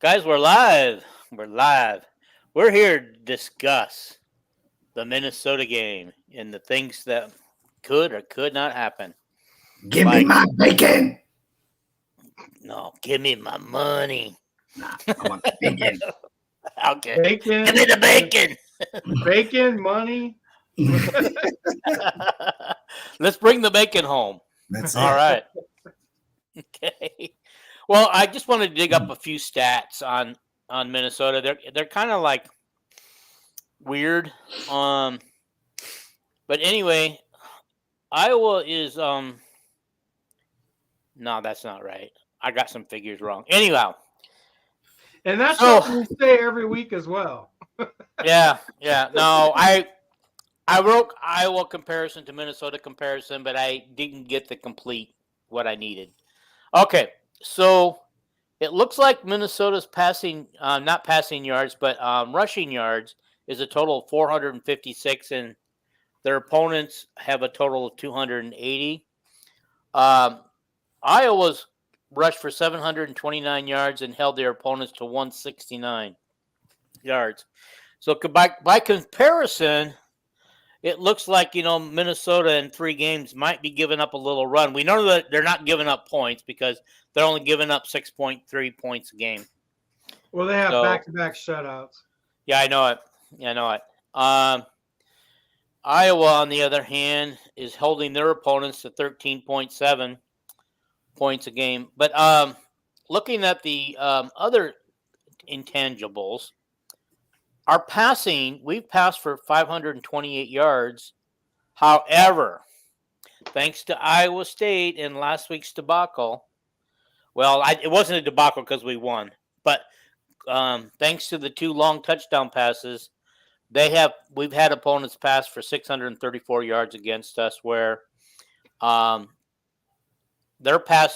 Guys, we're live. We're live. We're here to discuss the Minnesota game and the things that could or could not happen. Give me my bacon. No, give me my money. Nah, I want the bacon. Okay. Bacon. Give me the bacon. Bacon, money. Let's bring the bacon home. That's it. All right. Okay. Well, I just wanted to dig up a few stats on Minnesota. They're kind of like weird. But anyway, Iowa is no, that's not right. I got some figures wrong. Anyhow. And that's what we say every week as well. Yeah. No, I wrote Iowa comparison to Minnesota comparison, but I didn't get the complete what I needed. Okay, so it looks like Minnesota's passing, not passing yards, but rushing yards is a total of 456, and their opponents have a total of 280. Iowa's rushed for 729 yards and held their opponents to 169 yards. So by comparison, it looks like, Minnesota in 3 games might be giving up a little run. We know that they're not giving up points because they're only giving up 6.3 points a game. Well, they have back-to-back shutouts. Yeah, I know it. Iowa, on the other hand, is holding their opponents to 13.7 points a game. But looking at the other intangibles, our passing, we've passed for 528 yards. However, thanks to Iowa State and last week's debacle, it wasn't a debacle because we won, but thanks to the 2 long touchdown passes, we've had opponents pass for 634 yards against us, where Minnesota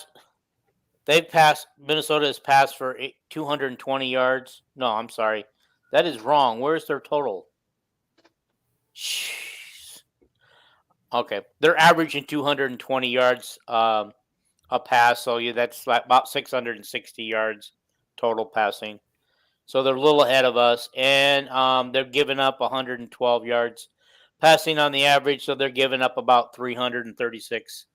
has passed for 220 yards. No, I'm sorry. That is wrong. Where's their total? Jeez. Okay. They're averaging 220 yards a pass. So, that's like about 660 yards total passing. So, they're a little ahead of us. And they're giving up 112 yards passing on the average. So, they're giving up about 336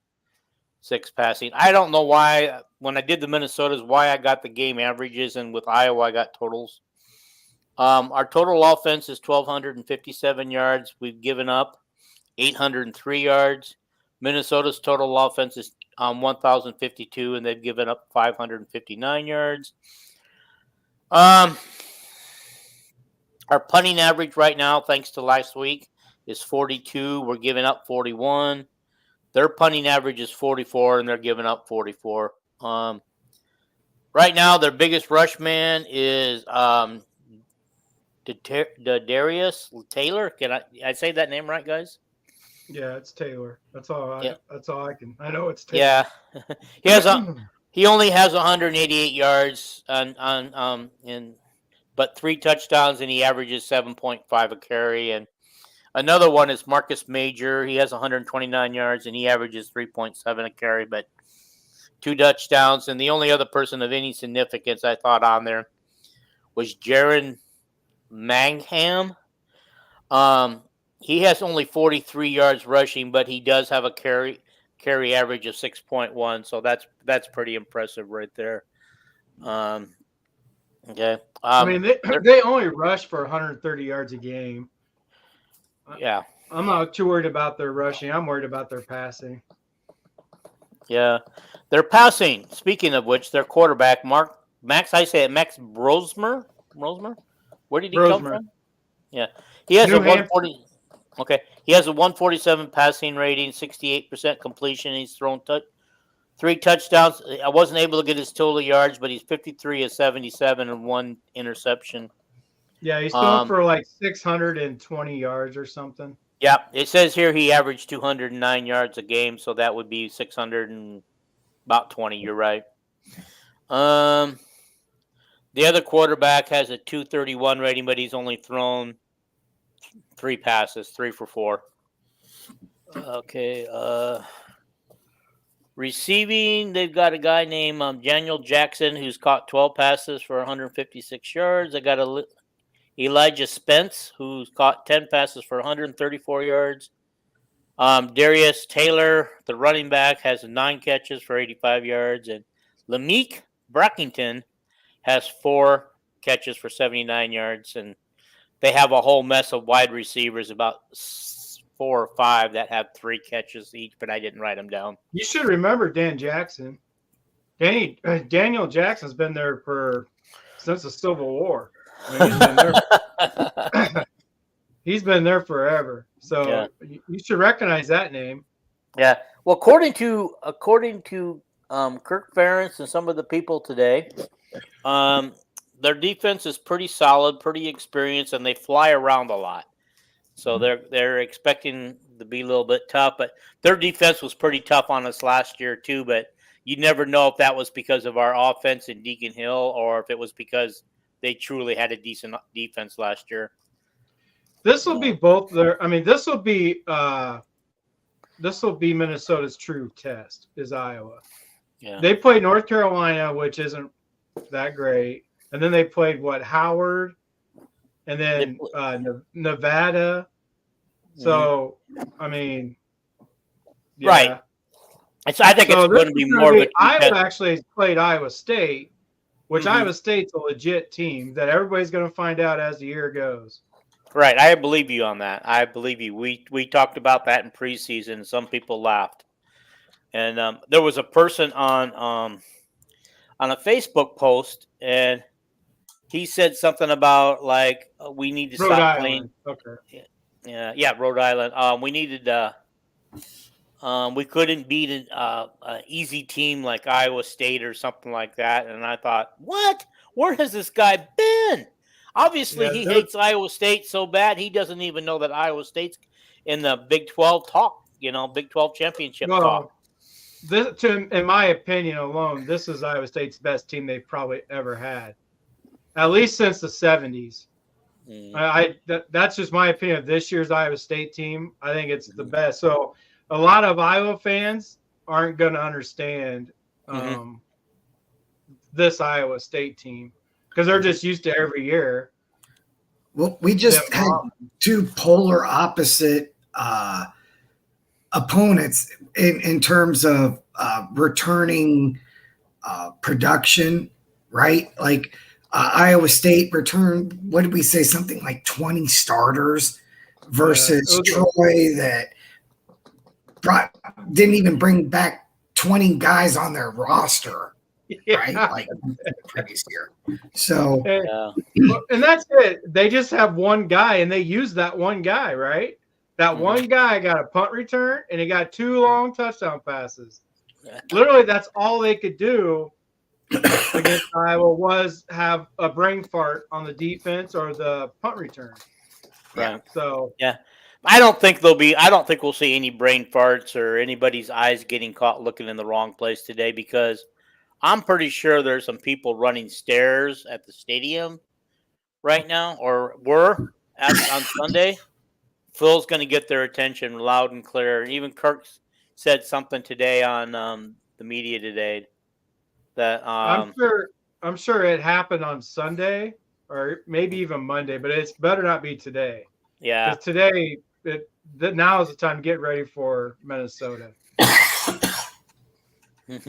passing. I don't know why, when I did the Minnesotas, why I got the game averages. And with Iowa, I got totals. Our total offense is 1,257 yards. We've given up 803 yards. Minnesota's total offense is 1,052, and they've given up 559 yards. Our punting average right now, thanks to last week, is 42. We're giving up 41. Their punting average is 44, and they're giving up 44. Right now, their biggest rush man is Darius Taylor. Can I say that name right, guys? Yeah, it's Taylor. That's all I can. I know it's Taylor. Yeah. He only has 188 yards but 3 touchdowns, and he averages 7.5 a carry. And another one is Marcus Major. He has 129 yards and he averages 3.7 a carry, but 2 touchdowns. And the only other person of any significance I thought on there was Jaron Mangham. He has only 43 yards rushing, but he does have a carry average of 6.1, so that's pretty impressive right there. Okay. They only rush for 130 yards a game. Yeah. I'm not too worried about their rushing. I'm worried about their passing. Yeah. Their passing, speaking of which, their quarterback, Max Brosmer? Where did he come from? Yeah. He has a 140. Okay. He has a 147 passing rating, 68% completion. He's thrown 3 touchdowns. I wasn't able to get his total yards, but he's 53 of 77 and 1 interception. Yeah, he's thrown for like 620 yards or something. Yeah, it says here he averaged 209 yards a game, so that would be 620. You're right. The other quarterback has a 231 rating, but he's only thrown 3 passes, 3 for 4. Okay. Receiving, they've got a guy named Daniel Jackson who's caught 12 passes for 156 yards. They got Elijah Spence who's caught 10 passes for 134 yards. Darius Taylor, the running back, has 9 catches for 85 yards. And Lameek Brackington has 4 catches for 79 yards. And they have a whole mess of wide receivers, about 4 or 5 that have 3 catches each, but I didn't write them down. You should remember Dan Jackson. Daniel Jackson's been there since the Civil War. I mean, he's been there forever. So yeah. You should recognize that name. Yeah. Well, according to Kirk Ferentz and some of the people today, their defense is pretty solid, pretty experienced, and they fly around a lot. So they're expecting to be a little bit tough, but their defense was pretty tough on us last year too. But you never know if that was because of our offense in Deacon Hill or if it was because they truly had a decent defense last year. This will be both their. I mean, this will be Minnesota's true test. Is Iowa? Yeah. They played North Carolina, which isn't that great, and then they played Howard, and then Nevada. So, I mean, yeah. Right. I think it's going to be more of a. Iowa actually played Iowa State, which Iowa State's a legit team that everybody's going to find out as the year goes. Right. I believe you on that. I believe you. We talked about that in preseason, and some people laughed. And there was a person on a Facebook post, and he said something about we need to stop playing. Okay. Yeah, Rhode Island. We needed. We couldn't beat an easy team like Iowa State or something like that. And I thought, what? Where has this guy been? Obviously, he hates Iowa State so bad he doesn't even know that Iowa State's in the Big 12 talk. Big 12 championship talk. In my opinion alone, this is Iowa State's best team they've probably ever had, at least since the 70s. That's just my opinion of this year's Iowa State team. I think it's the best. So a lot of Iowa fans aren't going to understand this Iowa State team because they're just used to every year. Well, we just had 2 polar opposite opponents in terms of returning production, right? Like Iowa State returned, what did we say, something like 20 starters versus Troy that didn't even bring back 20 guys on their roster, right? Like the previous year. So, and that's it. They just have one guy, and they use that one guy, right? That one guy got a punt return, and he got 2 long touchdown passes. Literally, that's all they could do against Iowa was have a brain fart on the defense or the punt return. Right. So yeah. I don't think we'll see any brain farts or anybody's eyes getting caught looking in the wrong place today because I'm pretty sure there's some people running stairs at the stadium right now or were on Sunday. Phil's going to get their attention loud and clear. Even Kirk said something today on the media today that I'm sure it happened on Sunday or maybe even Monday, but it's better not be today. Yeah. Because today, now is the time to get ready for Minnesota. Here's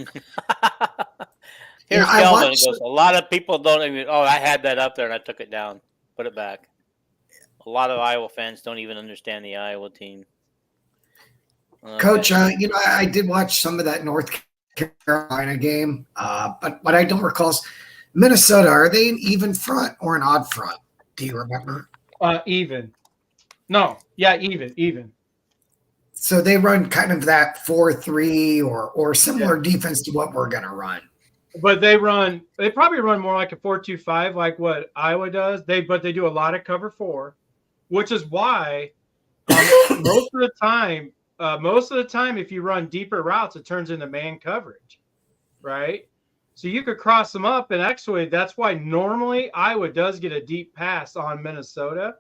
Kelvin. Goes, a lot of people don't even. Oh, I had that up there and I took it down. Put it back. A lot of Iowa fans don't even understand the Iowa team. Coach, I did watch some of that North Carolina game, but what I don't recall is Minnesota. Are they an even front or an odd front? Do you remember? Even. No, yeah, even. So they run kind of that 4-3 or similar defense to what we're going to run. But they probably run more like a 4-2-5, like what Iowa does. But they do a lot of cover 4, which is why most of the time, if you run deeper routes, it turns into man coverage, right? So you could cross them up, and actually that's why normally Iowa does get a deep pass on Minnesota.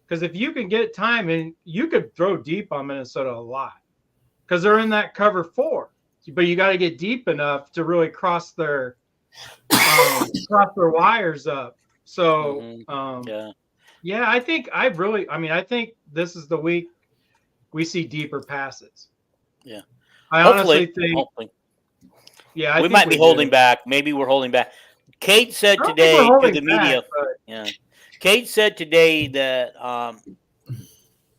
Because if you can get time, and you could throw deep on Minnesota a lot because they're in that cover 4. but you got to get deep enough to really cross their wires up. So yeah, I think I think this is the week we see deeper passes. Yeah, I honestly think. Yeah, we might be holding back. Maybe we're holding back. Cade said today to the media. Yeah, Cade said today that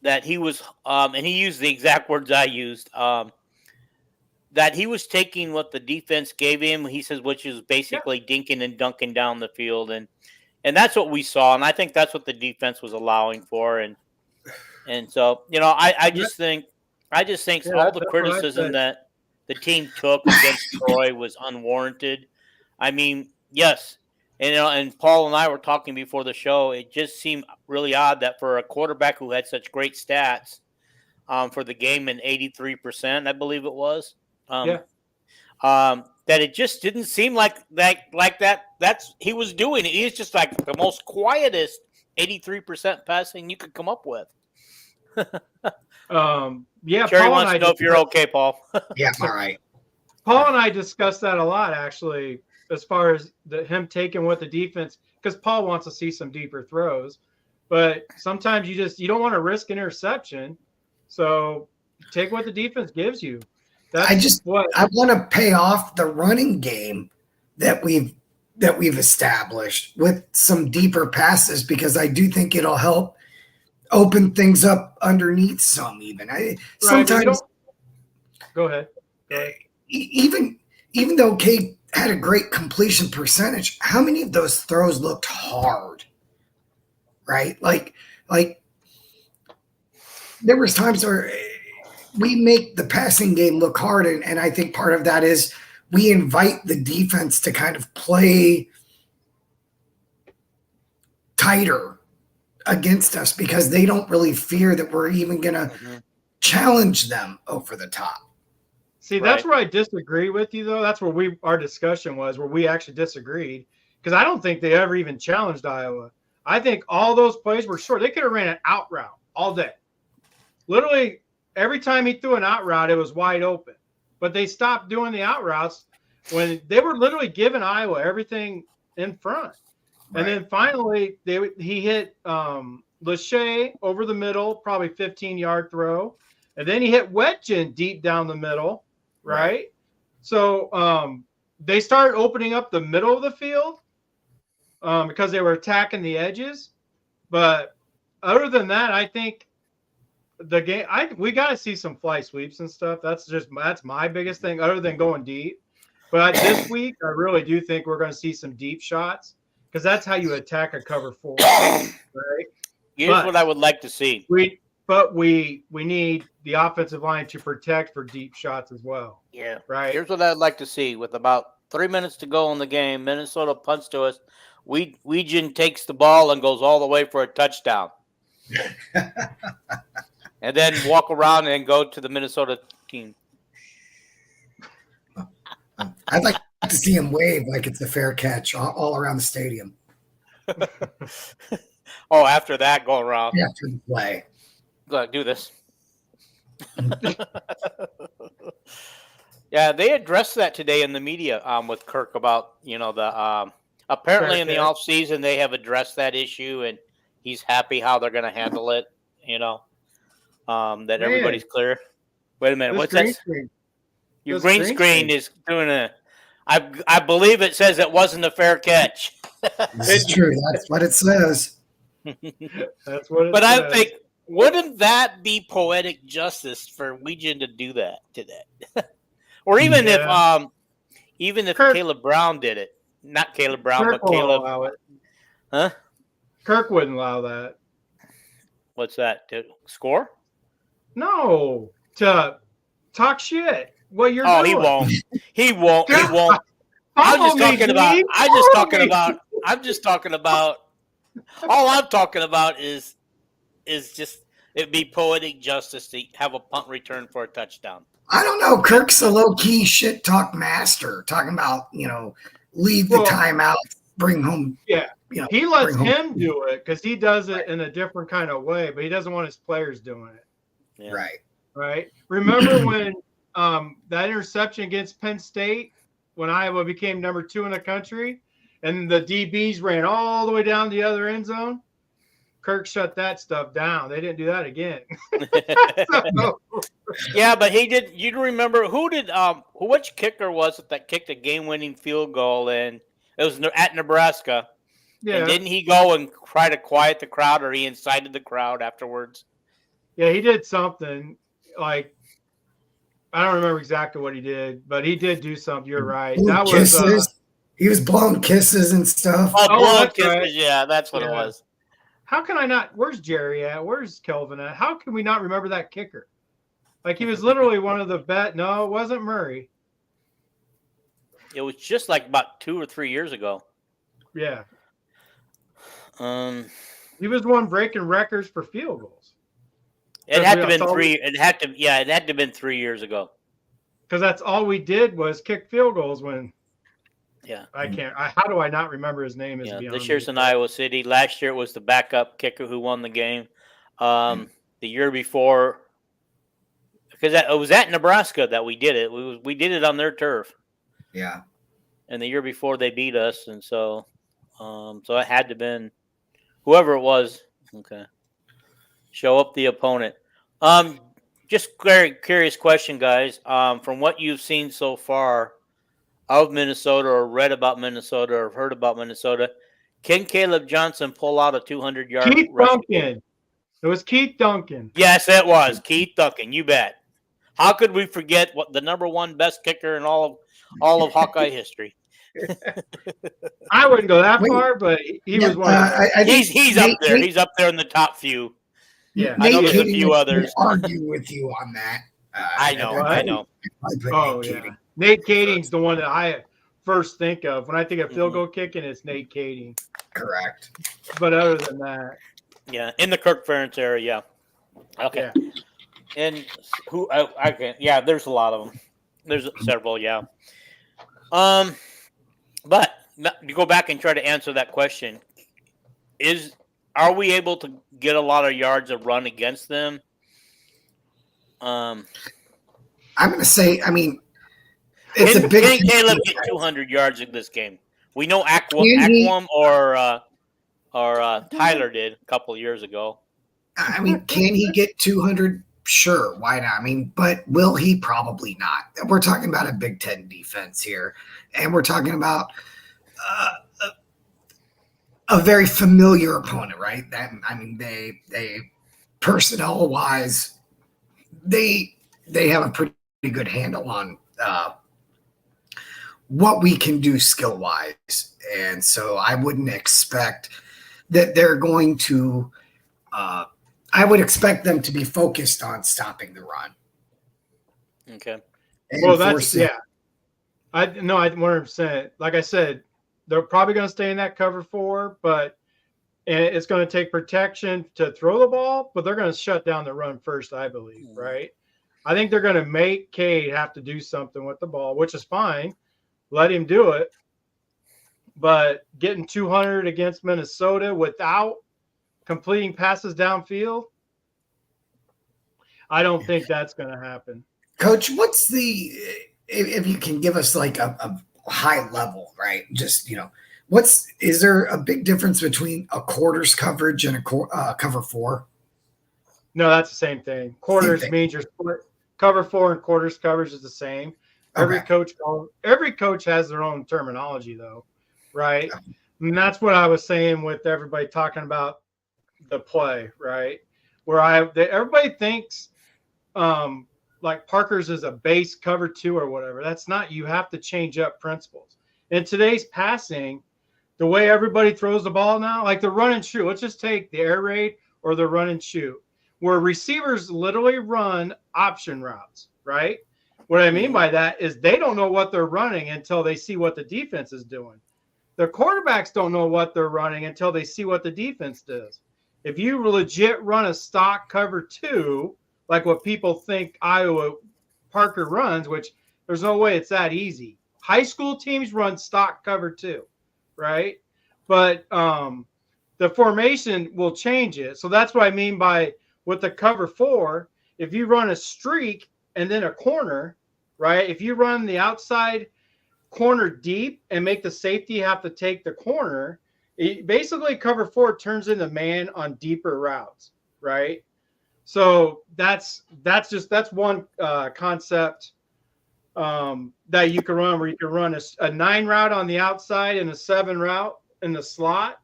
that he was, and he used the exact words I used. That he was taking what the defense gave him. He says, which is basically dinking and dunking down the field, and that's what we saw. And I think that's what the defense was allowing for. And so I just think all the criticism that the team took against Troy was unwarranted. I mean, yes. And Paul and I were talking before the show. It just seemed really odd that for a quarterback who had such great stats for the game in 83%, I believe it was, that it just didn't seem like that. That's he was doing it. He's just like the most quietest 83% passing you could come up with. Jerry Paul wants to know if you're okay, Paul. Yeah, all right. Paul and I discussed that a lot, actually, as far as him taking what the defense, because Paul wants to see some deeper throws, but sometimes you don't want to risk interception, so take what the defense gives you. I want to pay off the running game that we've established with some deeper passes, because I do think it'll help open things up underneath some. Even sometimes. Go ahead. Even though Cade had a great completion percentage, how many of those throws looked hard? Right, like there was times where we make the passing game look hard, and I think part of that is we invite the defense to kind of play tighter against us because they don't really fear that we're even going to challenge them over the top. See, that's where I disagree with you, though. That's where our discussion was, where we actually disagreed, because I don't think they ever even challenged Iowa. I think all those plays were short. They could have ran an out route all day. Literally, every time he threw an out route, it was wide open. But they stopped doing the out routes when they were literally giving Iowa everything in front. Right. And then finally, he hit Lachey over the middle, probably 15-yard throw. And then he hit Wetjen deep down the middle, right? So they started opening up the middle of the field because they were attacking the edges. But other than that, I think the game we got to see some fly sweeps and stuff. That's my biggest thing, other than going deep. But this week, I really do think we're going to see some deep shots, because that's how you attack a cover 4. Right? Here's what I would like to see. We need the offensive line to protect for deep shots as well. Yeah. Right. Here's what I'd like to see. With about 3 minutes to go in the game, Minnesota punts to us. Weejan takes the ball and goes all the way for a touchdown. And then walk around and go to the Minnesota team. I'd like to see him wave like it's a fair catch all around the stadium. Oh, after that, go around. After the play. Go do this. Yeah, they addressed that today in the media with Kirk about, the apparently in the offseason they have addressed that issue, and he's happy how they're going to handle it, that everybody's clear. Wait a minute, what's that? Your green screen is doing I believe it says it wasn't a fair catch. It's true. That's what it says. That's what it but says. I think, wouldn't that be poetic justice for Weejan to do that today? Or even if Kirk, Caleb Brown did it. Not Caleb Brown, Kirk but Caleb. Allow it. Huh? Kirk wouldn't allow that. What's that? To score? No. To talk shit. What you're doing. He won't. He won't. I'm just talking about all I'm talking about is just it'd be poetic justice to have a punt return for a touchdown. I don't know. Kirk's a low-key shit talk master, talking about, leave the timeout, bring home. Yeah. He lets him do it because he does it in a different kind of way, but he doesn't want his players doing it. Yeah. Right. Right. Remember when that interception against Penn State when Iowa became number 2 in the country, and the DBs ran all the way down the other end zone. Kirk shut that stuff down. They didn't do that again. So, yeah, but he did. You remember which kicker was it that kicked a game-winning field goal? And it was at Nebraska. yeah, And didn't he go and try to quiet the crowd, or he incited the crowd afterwards? yeah, he did something. Like, I don't remember exactly what he did, but he did do something. You're right. That was he was blowing kisses and stuff. Blowing kisses. Right. Yeah, that's what it was. How can I not? Where's Jerry at? Where's Kelvin at? How can we not remember that kicker? Like, he was literally one of the best. No, it wasn't Murray. It was just like about 2 or 3 years ago. Yeah. He was one breaking records for field goals. It had to have been 3. It had to have been 3 years ago. Because that's all we did was kick field goals when. Yeah. I can't. How do I not remember his name? This year's in Iowa City. Last year it was the backup kicker who won the game. The year before, because it was at Nebraska that we did it. We did it on their turf. Yeah. And the year before they beat us, and so it had to have been whoever it was. Okay. Show up the opponent. Just very curious question, guys. From what you've seen so far of Minnesota, or read about Minnesota, or heard about Minnesota, can Caleb Johnson pull out a 200-yard? Keith Duncan. It was Keith Duncan. Yes, it was Keith Duncan. You bet. How could we forget what the number 1 best kicker in all of Hawkeye history? I wouldn't go that far, but he was one. He's up there. He's up there in the top few. Yeah, I know there's a few others. Argue with you on that. I know. Oh yeah, Nate Kading's the one that I first think of when I think of field goal kicking. It's Nate Kading. Correct. But other than that, yeah, in the Kirk Ferentz era, yeah. Okay. Yeah. And who I can? Yeah, there's a lot of them. There's several. Yeah. But to go back and try to answer that question, are we able to get a lot of yards of run against them? I'm going to say, I mean, it's a big. Can Caleb get 200 yards in this game? We know Aquam or Tyler did a couple of years ago. I mean, can he get 200? Sure, why not? I mean, but will he? Probably not. We're talking about a Big Ten defense here, and we're talking about a very familiar opponent, right? That, I mean, they personnel wise, they have a pretty good handle on what we can do skill wise, and so I wouldn't expect that they're going to. I would expect them to be focused on stopping the run. Okay. Well, that's I 100%. Like I said, they're probably going to stay in that cover 4, but it's going to take protection to throw the ball, but they're going to shut down the run first, I believe, right? I think they're going to make Cade have to do something with the ball, which is fine. Let him do it. But getting 200 against Minnesota without completing passes downfield, I don't think that's going to happen. Coach, what's if you can give us like a high level, right? Just, is there a big difference between a quarters coverage and a cover 4? No, that's the same thing. Quarters means your cover 4 and quarters coverage is the same. Every coach has their own terminology though, right? And that's what I was saying with everybody talking about the play, right? Where everybody thinks like Parker's is a base cover 2 or whatever. That's not. You have to change up principles. In today's passing, the way everybody throws the ball now, like the run and shoot. Let's just take the air raid or the run and shoot, where receivers literally run option routes, right? What I mean by that is they don't know what they're running until they see what the defense is doing. The quarterbacks don't know what they're running until they see what the defense does. If you legit run a stock cover 2, like what people think Parker runs, which there's no way it's that easy. High school teams run stock cover 2, right? But the formation will change it. So that's what I mean by with the cover 4. If you run a streak and then a corner, right? If you run the outside corner deep and make the safety have to take the corner, basically cover 4 turns into man on deeper routes, right? So that's one concept that you can run, where you can run a 9 route on the outside and a 7 route in the slot.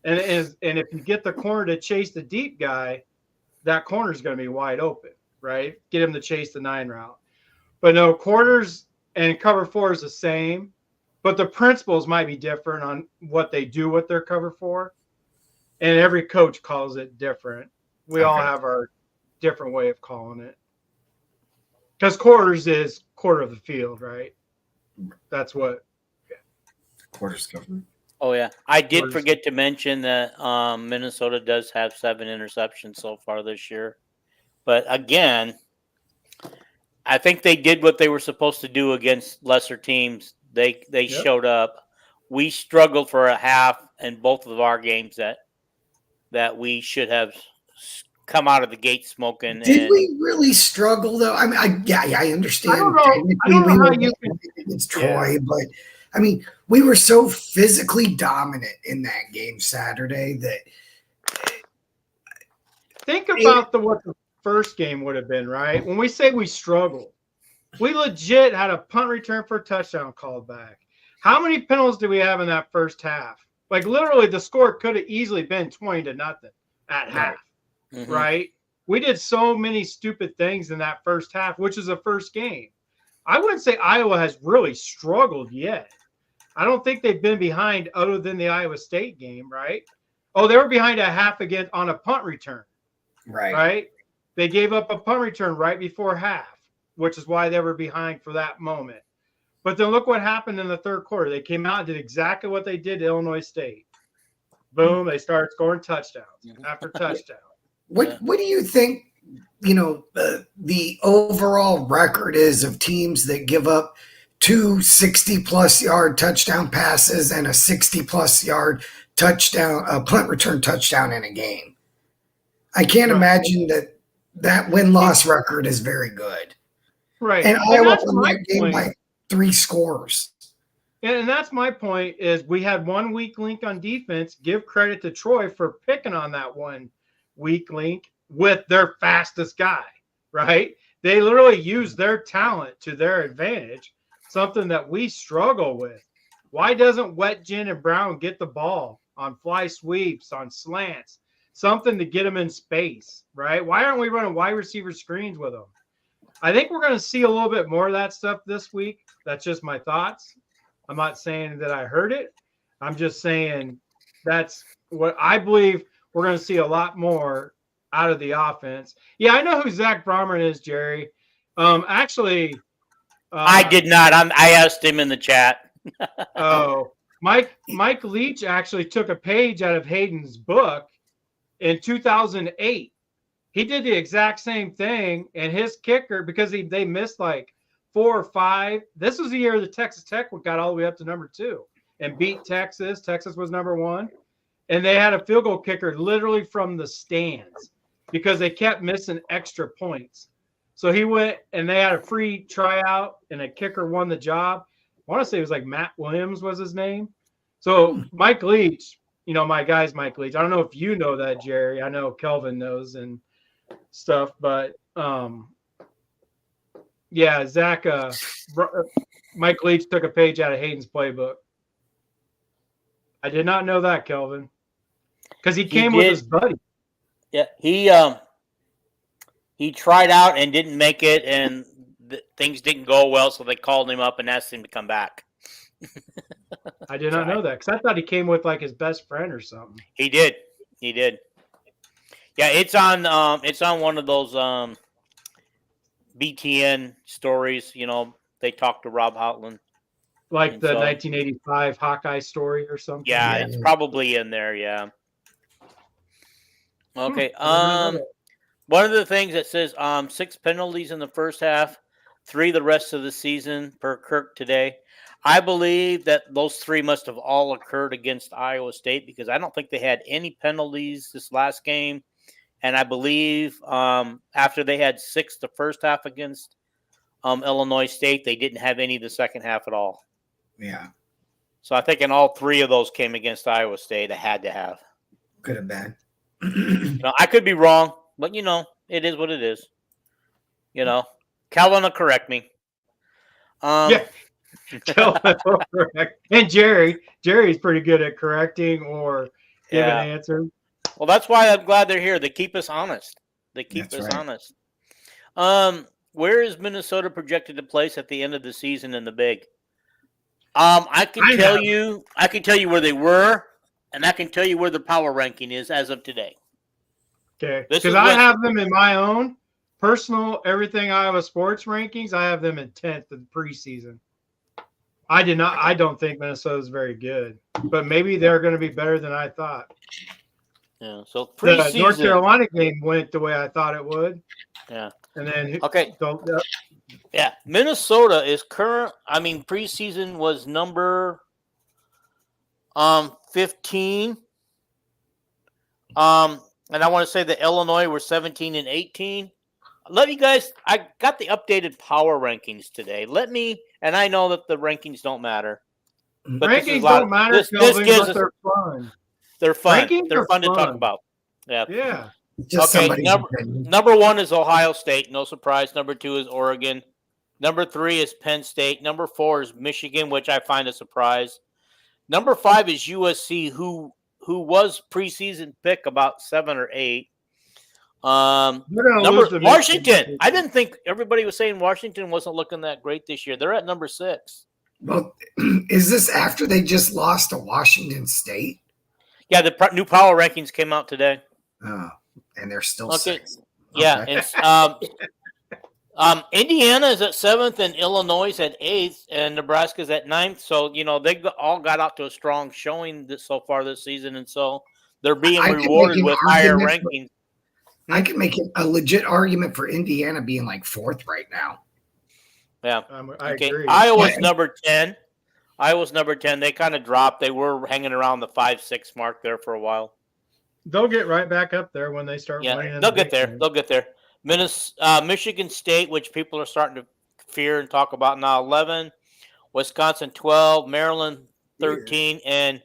And if you get the corner to chase the deep guy, that corner is going to be wide open, right? Get him to chase the 9 route. But no, corners and cover 4 is the same, but the principles might be different on what they do with their cover 4. And every coach calls it different. We all have our different way of calling it. Because quarters is quarter of the field, right? That's what. Quarters cover. Oh, yeah. I did forget to mention that Minnesota does have 7 interceptions so far this year. But again, I think they did what they were supposed to do against lesser teams. They showed up. We struggled for a half in both of our games that we should have come out of the gate smoking. Did we really struggle though? I mean, I understand. I don't know how you can against Troy, but I mean, we were so physically dominant in that game Saturday that. Think about what the first game would have been, right? When we say we struggled, we legit had a punt return for a touchdown called back. How many penalties do we have in that first half? Like literally, the score could have easily been 20-0 at half, right? We did so many stupid things in that first half, which is the first game. I wouldn't say Iowa has really struggled yet. I don't think they've been behind other than the Iowa State game, right? Oh, they were behind a half again on a punt return. Right. They gave up a punt return right before half, which is why they were behind for that moment. But then look what happened in the third quarter. They came out and did exactly what they did to Illinois State. Boom, they started scoring touchdowns after touchdown. What do you think, the overall record is of teams that give up 2 60+ yard touchdown passes and a 60+ yard touchdown, a punt return touchdown in a game? I can't imagine that win-loss record is very good. Right. And Iowa won that game by 3 scores. And that's my point is we had one weak link on defense. Give credit to Troy for picking on that one weak link with their fastest guy, right? They literally use their talent to their advantage, something that we struggle with. Why doesn't Wetjen and Brown get the ball on fly sweeps, on slants? Something to get them in space, right? Why aren't we running wide receiver screens with them? I think we're going to see a little bit more of that stuff this week. That's just my thoughts. I'm not saying that I heard it. I'm just saying that's what I believe we're going to see a lot more out of the offense. Yeah, I know who Zach Brommer is, Jerry. Actually. I did not. I asked him in the chat. Oh, Mike Leach actually took a page out of Hayden's book in 2008. He did the exact same thing, and his kicker, because they missed like 4 or 5. This was the year that Texas Tech got all the way up to number 2 and beat Texas. Texas was number 1, and they had a field goal kicker literally from the stands because they kept missing extra points. So he went, and they had a free tryout, and a kicker won the job. I want to say it was like Matt Williams was his name. So Mike Leach, my guy's Mike Leach. I don't know if you know that, Jerry. I know Kelvin knows and stuff, but yeah, Zach, Mike Leach took a page out of Hayden's playbook. I did not know that, Kelvin, because he came with his buddy. Yeah, he tried out and didn't make it, and things didn't go well, so they called him up and asked him to come back. I did not know that, because I thought he came with like his best friend or something. He did. Yeah, it's on one of those BTN stories. They talked to Rob Houtland, like the 1985 Hawkeye story or something. Yeah, it's probably in there. Yeah. Okay. One of the things that says 6 penalties in the first half, 3 the rest of the season per Kirk today. I believe that those 3 must have all occurred against Iowa State, because I don't think they had any penalties this last game. And I believe after they had 6 the first half against Illinois State. They didn't have any of the second half at all. Yeah, So I think in all three of those came against Iowa State. I had to have. could have been. I could be wrong, but it is what it is. Calvin will correct me. Yeah. Correct. And Jerry's pretty good at correcting or giving answers. Well, that's why I'm glad they're here. They keep us honest. Honest. Where is Minnesota projected to place at the end of the season in the Big? I can tell you where they were, and I can tell you where the power ranking is as of today. Okay, because I have them in my own personal everything Iowa sports rankings. I have them in 10th in preseason. I don't think Minnesota's very good, but maybe they're going to be better than I thought. Yeah. So the North Carolina game went the way I thought it would. Yeah. And then yeah, Minnesota is current. I mean, preseason was number 15. And I want to say that Illinois were 17 and 18. Let you guys. I got the updated power rankings today. And I know that the rankings don't matter. But rankings don't matter. This gives us, they're fun. They're fun. They're fun to talk about. Yeah. Yeah. Okay. Number 1 is Ohio State. No surprise. Number 2 is Oregon. Number 3 is Penn State. Number 4 is Michigan, which I find a surprise. Number 5 is USC, who was preseason pick about 7 or 8. Washington. I didn't think everybody was saying Washington wasn't looking that great this year. They're at number 6. Well, is this after they just lost to Washington State? Yeah, the new power rankings came out today. Oh, and they're still 6. Yeah, okay. Indiana is at 7th, and Illinois is at 8th, and Nebraska is at 9th. So they all got out to a strong showing so far this season, and so they're being rewarded with higher rankings. I can make a legit argument for Indiana being like 4th right now. Yeah, I agree. Iowa's number 10. They kind of dropped. They were hanging around the 5-6 mark there for a while. They'll get right back up there when they start playing. They'll get there. They'll get there. Michigan State, which people are starting to fear and talk about now, 11. Wisconsin, 12. Maryland, 13. And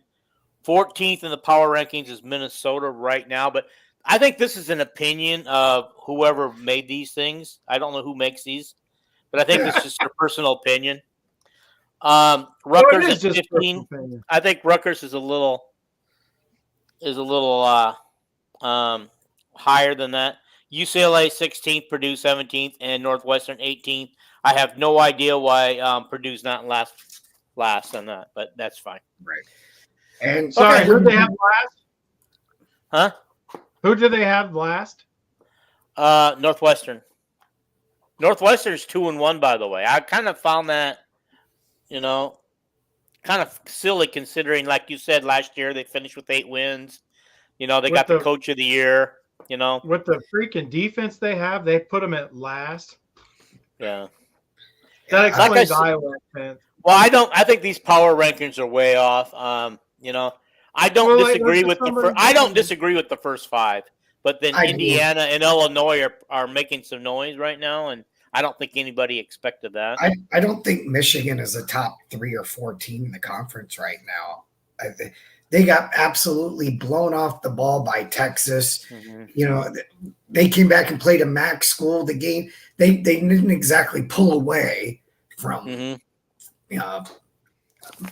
14th in the power rankings is Minnesota right now. But I think this is an opinion of whoever made these things. I don't know who makes these, but I think it's just their personal opinion. Rutgers is 15. I think Rutgers is a little higher than that. UCLA 16th, Purdue 17th, and Northwestern 18th. I have no idea why Purdue's not last on that, but that's fine. Right. And sorry, who did they have last? Huh? Who did they have last? Northwestern. Northwestern's 2-1, by the way. I kind of found that, kind of silly considering, like you said, last year they finished with 8 wins. They got the coach of the year. With the freaking defense they have, they put them at last. Yeah. That explains Iowa. Well, I think these power rankings are way off. I don't disagree with the first 5, but then Indiana and Illinois are making some noise right now, and I don't think anybody expected that. I don't think Michigan is a top 3 or 4 team in the conference right now. They got absolutely blown off the ball by Texas. Mm-hmm. They came back and played a MAC school. The game they didn't exactly pull away from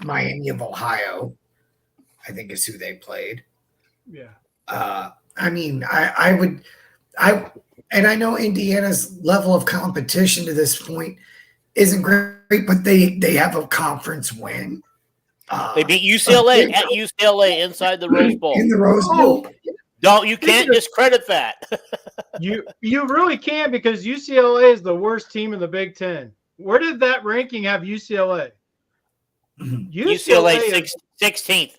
Miami of Ohio, I think is who they played. Yeah. I mean, I know Indiana's level of competition to this point isn't great, but they have a conference win. They beat UCLA at UCLA inside the Rose Bowl. In the Rose Bowl. No, you can't discredit that. You really can't, because UCLA is the worst team in the Big Ten. Where did that ranking have UCLA? UCLA 16th.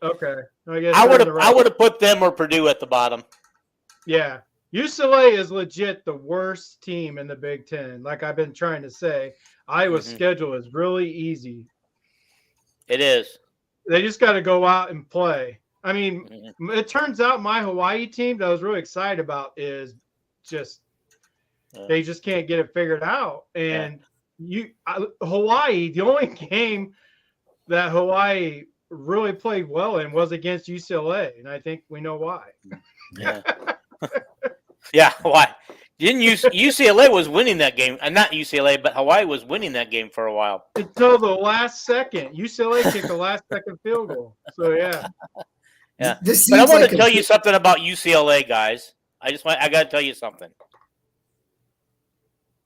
Okay. I would have put them or Purdue at the bottom. Yeah. UCLA is legit the worst team in the Big Ten. Like I've been trying to say, Iowa's schedule is really easy. It is. They just got to go out and play. I mean, it turns out my Hawaii team that I was really excited about is just They just can't get it figured out. And Hawaii, the only game that Hawaii really played well in was against UCLA, and I think we know why. Yeah. Yeah, why? Didn't UCLA was winning that game? Not UCLA, but Hawaii was winning that game for a while until the last second. UCLA kicked the last second field goal. So yeah. But I want to tell you something about UCLA, guys. I got to tell you something.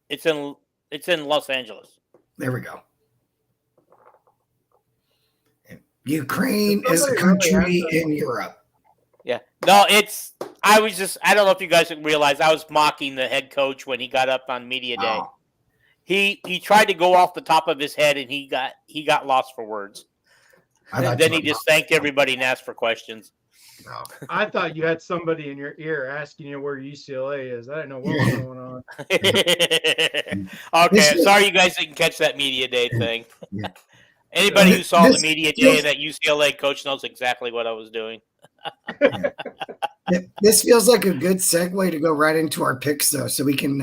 It's in Los Angeles. There we go. Ukraine is a country in Europe. Yeah. No, I don't know if you guys realize I was mocking the head coach when he got up on media day. Oh. He tried to go off the top of his head and he got lost for words. And then he just thanked everybody and asked for questions. No. I thought you had somebody in your ear asking you where UCLA is. I didn't know what was going on. Okay, sorry you guys didn't catch that media day thing. Anybody who saw the media day and that UCLA coach knows exactly what I was doing. This feels like a good segue to go right into our picks, though, so we can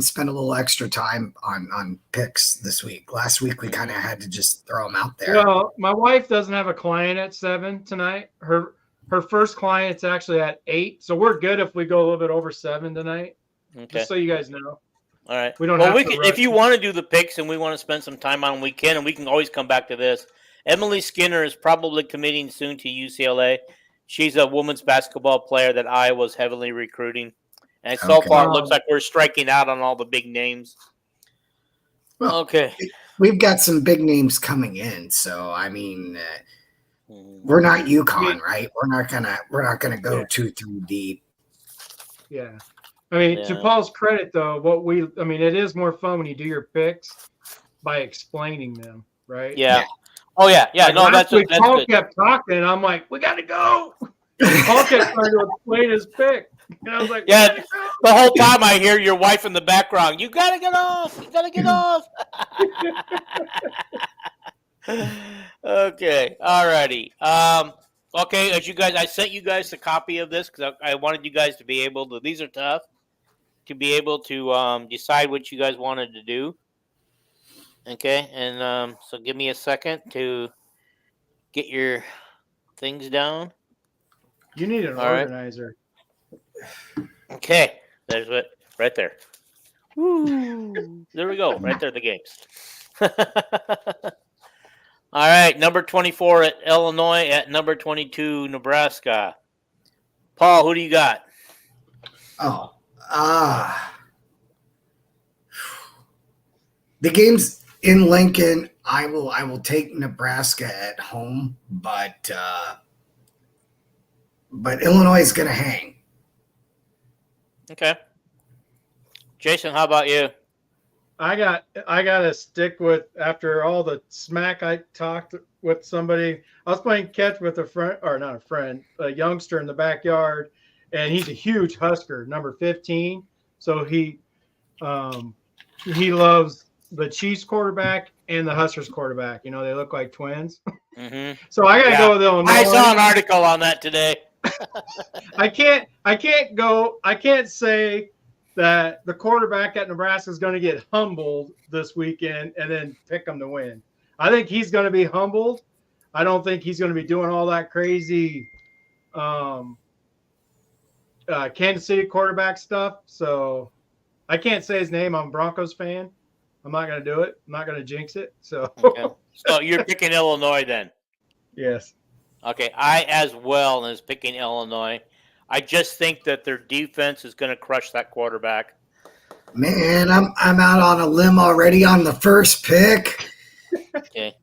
spend a little extra time on picks this week. Last week we kind of had to just throw them out there. Well, my wife doesn't have a client at 7 tonight. Her first client's actually at 8, so we're good if we go a little bit over 7 tonight. Okay. Just so you guys know. All right. We don't have to if you want to do the picks and we want to spend some time on weekend, and we can always come back to this. Emily Skinner is probably committing soon to UCLA. She's a women's basketball player that I was heavily recruiting. And so far, it looks like we're striking out on all the big names. Well, okay. We've got some big names coming in. So, I mean, we're not UConn, right? We're not gonna go 2-3 deep. Yeah. I mean, to Paul's credit, though, it is more fun when you do your picks by explaining them, right? Yeah. Oh, yeah. Yeah, like that's Paul good. Kept talking, and I'm like, we got to go. Paul kept trying to explain his pick. And I was like, the whole time I hear your wife in the background, you got to get off. You got to get off. Okay. All righty. Okay, I sent you guys a copy of this because I wanted you guys to be able to, these are tough, to be able to decide what you guys wanted to do. Okay, and so give me a second to get your things down. You need an organizer. Right. Okay, there's it right there. Woo. There we go, right there, the games. All right, number 24 at Illinois, at number 22, Nebraska. Paul, who do you got? The game's in Lincoln. I will take Nebraska at home, but Illinois is going to hang. Okay. Jason, how about you? I got to stick with, after all the smack I talked with somebody. I was playing catch with a youngster in the backyard, and he's a huge Husker, number 15. So he loves the Chiefs quarterback and the Huskers quarterback. You know, they look like twins. Mm-hmm. So I got to go with Illinois. I saw an article on that today. I can't say that the quarterback at Nebraska is going to get humbled this weekend and then pick them to win. I think he's going to be humbled. I don't think he's going to be doing all that crazy Kansas City quarterback stuff. So I can't say his name. I'm a Broncos fan. I'm not going to do it. I'm not going to jinx it. So, So you're picking Illinois then? Yes. Okay. I as well is picking Illinois. I just think that their defense is going to crush that quarterback. Man, I'm out on a limb already on the first pick. Okay.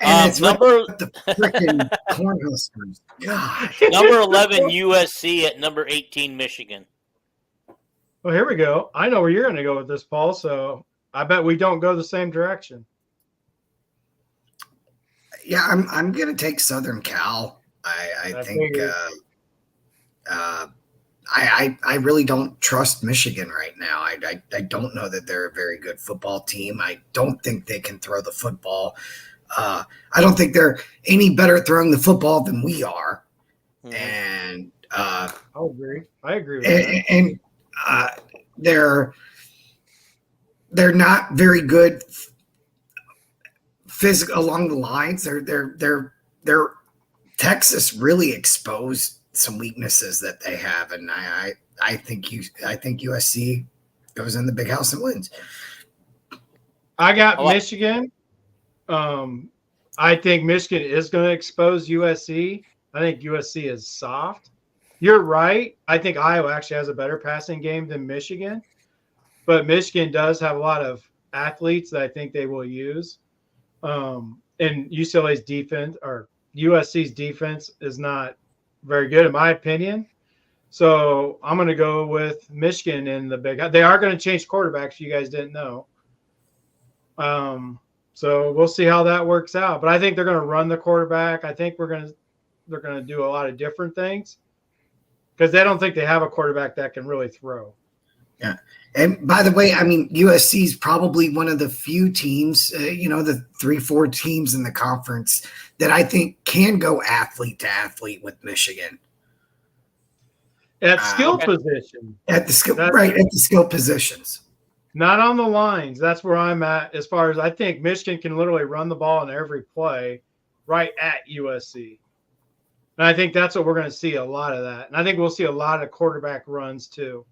And it's number the freaking Cornhuskers. God. Number 11 USC at number 18 Michigan. Well, here we go. I know where you're going to go with this, Paul. So I bet we don't go the same direction. Yeah, I'm going to take Southern Cal. I think. I really don't trust Michigan right now. I don't know that they're a very good football team. I don't think they can throw the football. I don't think they're any better throwing the football than we are. Mm-hmm. And I agree with that. And they're not very good physical along the lines. They're Texas really exposed some weaknesses that they have, and I think USC goes in the big house and wins. I got Michigan. I think Michigan is going to expose USC. I think USC is soft. You're right. I think Iowa actually has a better passing game than Michigan, but Michigan does have a lot of athletes that I think they will use. And UCLA's defense or USC's defense is not very good, in my opinion. So I'm going to go with Michigan in the big. They are going to change quarterbacks. You guys didn't know. So we'll see how that works out. But I think they're going to run the quarterback. I think they're going to do a lot of different things because they don't think they have a quarterback that can really throw. Yeah. And by the way, I mean, USC is probably one of the few teams, the 3-4 teams in the conference that I think can go athlete to athlete with Michigan. At skill position. At the skill positions. Not on the lines. That's where I'm at as far as I think Michigan can literally run the ball in every play right at USC. And I think that's what we're going to see a lot of that. And I think we'll see a lot of quarterback runs too.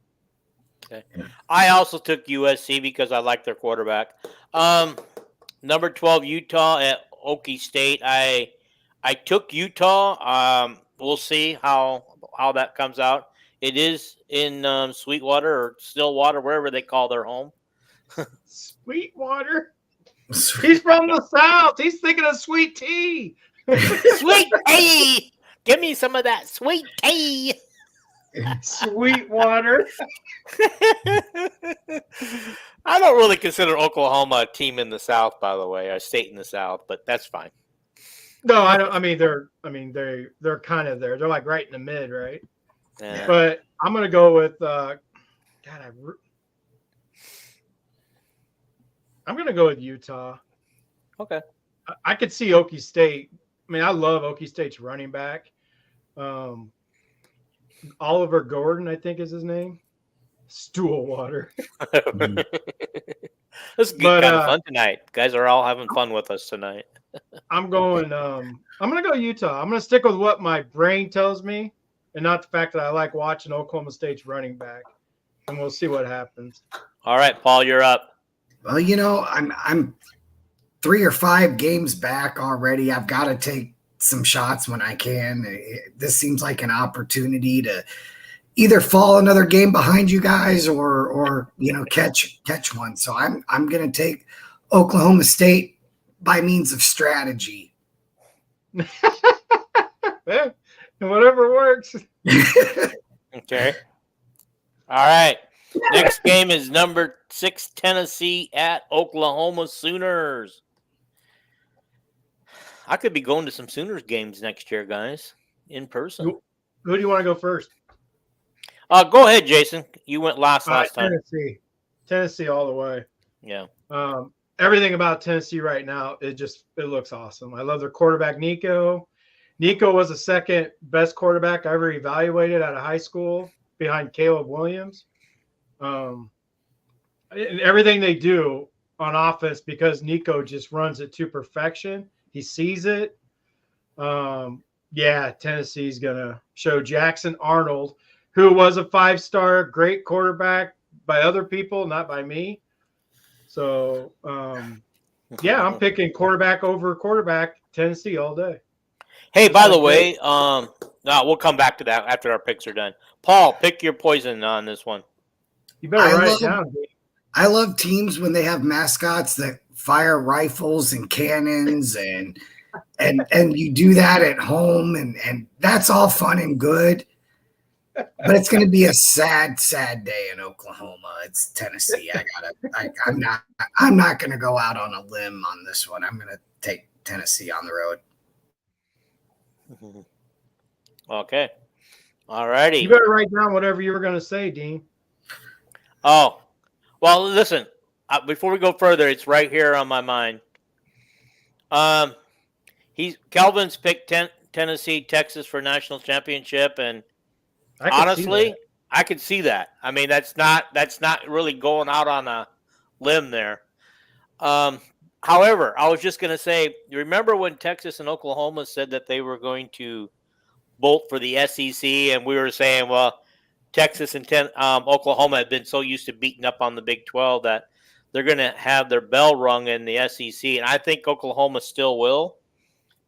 Okay. I also took USC because I like their quarterback. Number 12, Utah at Hawkeyes State. I took Utah. We'll see how that comes out. It is in Sweetwater or Stillwater, wherever they call their home. Sweetwater? He's from the South. He's thinking of sweet tea. Sweet tea! Give me some of that sweet tea. Sweetwater. I don't really consider Oklahoma a team in the South, by the way, a state in the South, but that's fine. No, I don't. I mean, they're kind of there. They're like right in the mid, right? Yeah. But I'm gonna go with I'm gonna go with Utah. Okay. I could see Okie State. I mean, I love Okie State's running back. Oliver Gordon, I think is his name. Stoolwater. This is kind of fun tonight. Guys are all having fun with us tonight. I'm going to go Utah. I'm going to stick with what my brain tells me and not the fact that I like watching Oklahoma State's running back. And we'll see what happens. All right, Paul, you're up. Well, I'm 3 or 5 games back already. I've got to take some shots when I can. This seems like an opportunity to either fall another game behind you guys or catch one. So I'm going to take Oklahoma State by means of strategy. Yeah, whatever works. Okay. All right. Next game is number 6 Tennessee at Oklahoma Sooners. I could be going to some Sooners games next year, guys, in person. Who do you want to go first? Go ahead, Jason. You went last time. Tennessee all the way. Yeah. Everything about Tennessee right now, it looks awesome. I love their quarterback, Nico. Nico was the second best quarterback I ever evaluated out of high school behind Caleb Williams. And everything they do on offense, because Nico just runs it to perfection. He sees it. Tennessee's going to show Jackson Arnold, who was a 5-star, great quarterback by other people, not by me. So, I'm picking quarterback over quarterback, Tennessee all day. Hey, by the way, we'll come back to that after our picks are done. Paul, pick your poison on this one. You better write it down, dude. I love teams when they have mascots that fire rifles and cannons and you do that at home and that's all fun and good. But it's going to be a sad, sad day in Oklahoma. It's Tennessee. I'm not going to go out on a limb on this one. I'm going to take Tennessee on the road. Okay. All righty. You better write down whatever you were going to say, Dean. Oh, well, listen, before we go further, it's right here on my mind. Kelvin's picked Tennessee, Texas for national championship, and honestly, I could see that. I mean, that's not really going out on a limb there. However, I was just going to say, you remember when Texas and Oklahoma said that they were going to bolt for the SEC, and we were saying, well, Texas and Oklahoma had been so used to beating up on the Big 12 that they're going to have their bell rung in the SEC, and I think Oklahoma still will.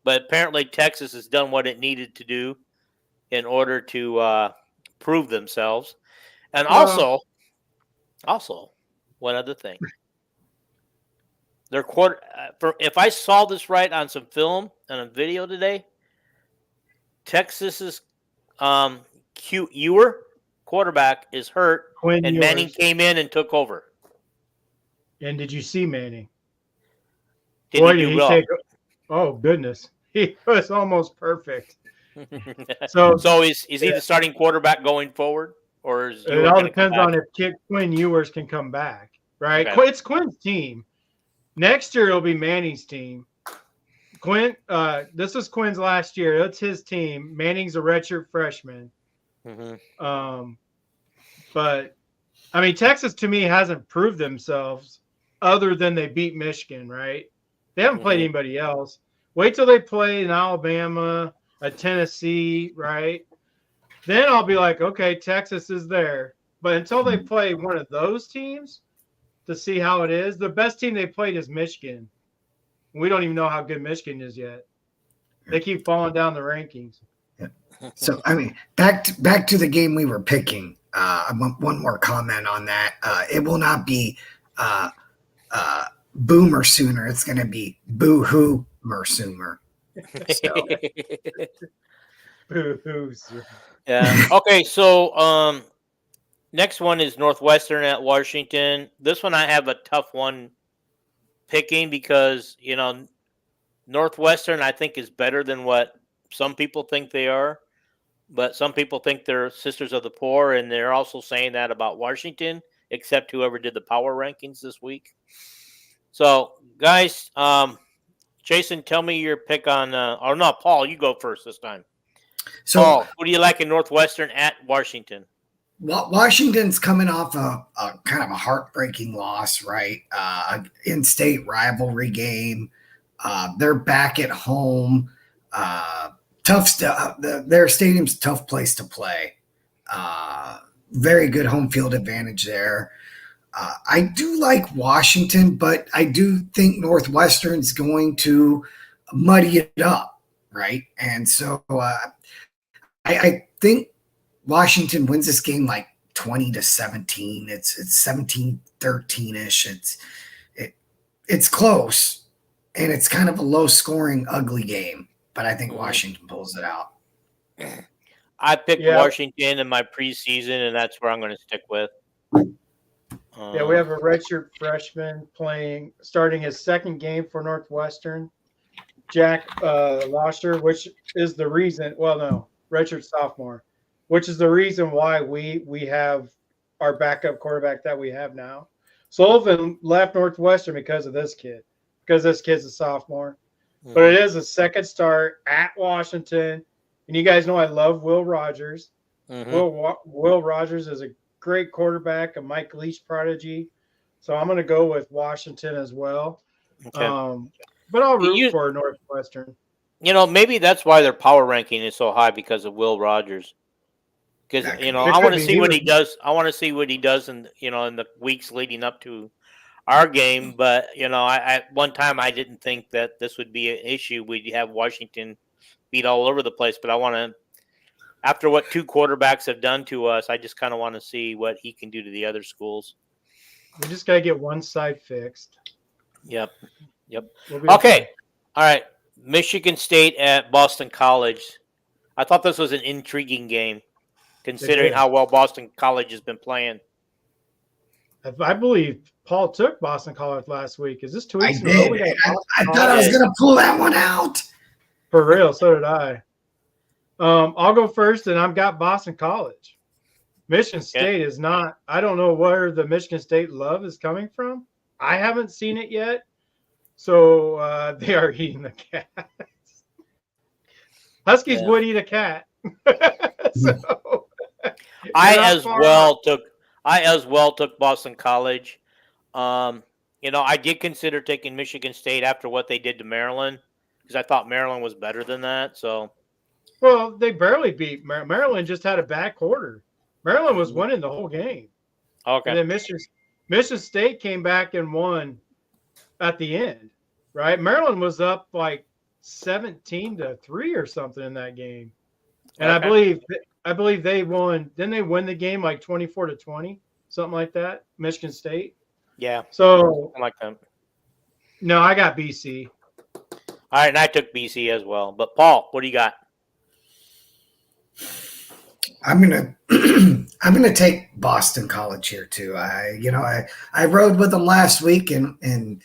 But apparently Texas has done what it needed to do in order to prove themselves. And also, one other thing. Their if I saw this right on some film and a video today, Texas's Ewer quarterback is hurt, Quinn and Ewers. Manning came in and took over. And did you see Manning? Did Boy, he did do he well? oh, goodness. He was almost perfect. So is he the starting quarterback going forward? Or is it all depends on if Quinn Ewers can come back, right? Okay. It's Quinn's team. Next year, it'll be Manning's team. Quinn, this is Quinn's last year. That's his team. Manning's a redshirt freshman. Mm-hmm. But, I mean, Texas, to me, hasn't proved themselves other than they beat Michigan, right? They haven't played anybody else. Wait till they play in Alabama, a Tennessee, right? Then I'll be like, okay, Texas is there. But until they play one of those teams to see how it is, the best team they played is Michigan. We don't even know how good Michigan is yet. They keep falling down the rankings. Yeah. So, I mean, back to the game we were picking. I want one more comment on that. It will not be Boomer Sooner. It's going to be Boo-hoo Sooner. So. Boo-hoo. Yeah. Okay, so next one is Northwestern at Washington. This one I have a tough one picking because, Northwestern I think is better than what some people think they are. But some people think they're sisters of the poor, and they're also saying that about Washington, except whoever did the power rankings this week. So, guys, Jason, tell me your pick on or not, Paul, you go first this time. So, Paul, who do you like in Northwestern at Washington? Washington's coming off a kind of a heartbreaking loss, right? In-state rivalry game. They're back at home. Tough stuff. Their stadium's a tough place to play. Very good home field advantage there. I do like Washington, but I do think Northwestern's going to muddy it up, right? And so I think Washington wins this game like 20-17. It's 17-13-ish. It's close, and it's kind of a low-scoring, ugly game. But I think Washington pulls it out. I picked Washington in my preseason, and that's where I'm going to stick with. Yeah, we have a redshirt freshman starting his second game for Northwestern, Jack Losher, which is the reason. Well, no, redshirt sophomore, which is the reason why we have our backup quarterback that we have now. Sullivan left Northwestern because of this kid, because this kid's a sophomore. But it is a second start at Washington. And you guys know I love Will Rogers. Will Rogers is a great quarterback, a Mike Leach prodigy. So I'm going to go with Washington as well. Okay. But I'll root for Northwestern. Maybe that's why their power ranking is so high because of Will Rogers. Because, I want to see what he does. I want to see what he does in the weeks leading up to our game, but I one time I didn't think that this would be an issue. We'd have Washington beat all over the place, but I want to, after what two quarterbacks have done to us, I just kind of want to see what he can do to the other schools. We just got to get one side fixed. Yep. Okay. All right. Michigan State at Boston College. I thought this was an intriguing game, considering how well Boston College has been playing. I believe Paul took Boston College last week. Is this 2 weeks in a row? I thought I was going to pull that one out. For real, so did I. I'll go first, and I've got Boston College. Michigan State is not – I don't know where the Michigan State love is coming from. I haven't seen it yet. So they are eating the cat. Huskies would eat a cat. I as well took Boston College. I did consider taking Michigan State after what they did to Maryland because I thought Maryland was better than that. So, Well, they barely beat Maryland. Just had a bad quarter. Maryland was Mhm. winning the whole game, and okay. then Michigan State came back and won at the end. Right? Maryland was up like 17-3 or something in that game, and Okay. I believe they won. Didn't they win the game like 24-20, something like that? Michigan State. Yeah, So I like that. no, I got BC. All right, and I took BC as well. But Paul, what do you got? I'm gonna I'm gonna take Boston College here too. I rode with them last week and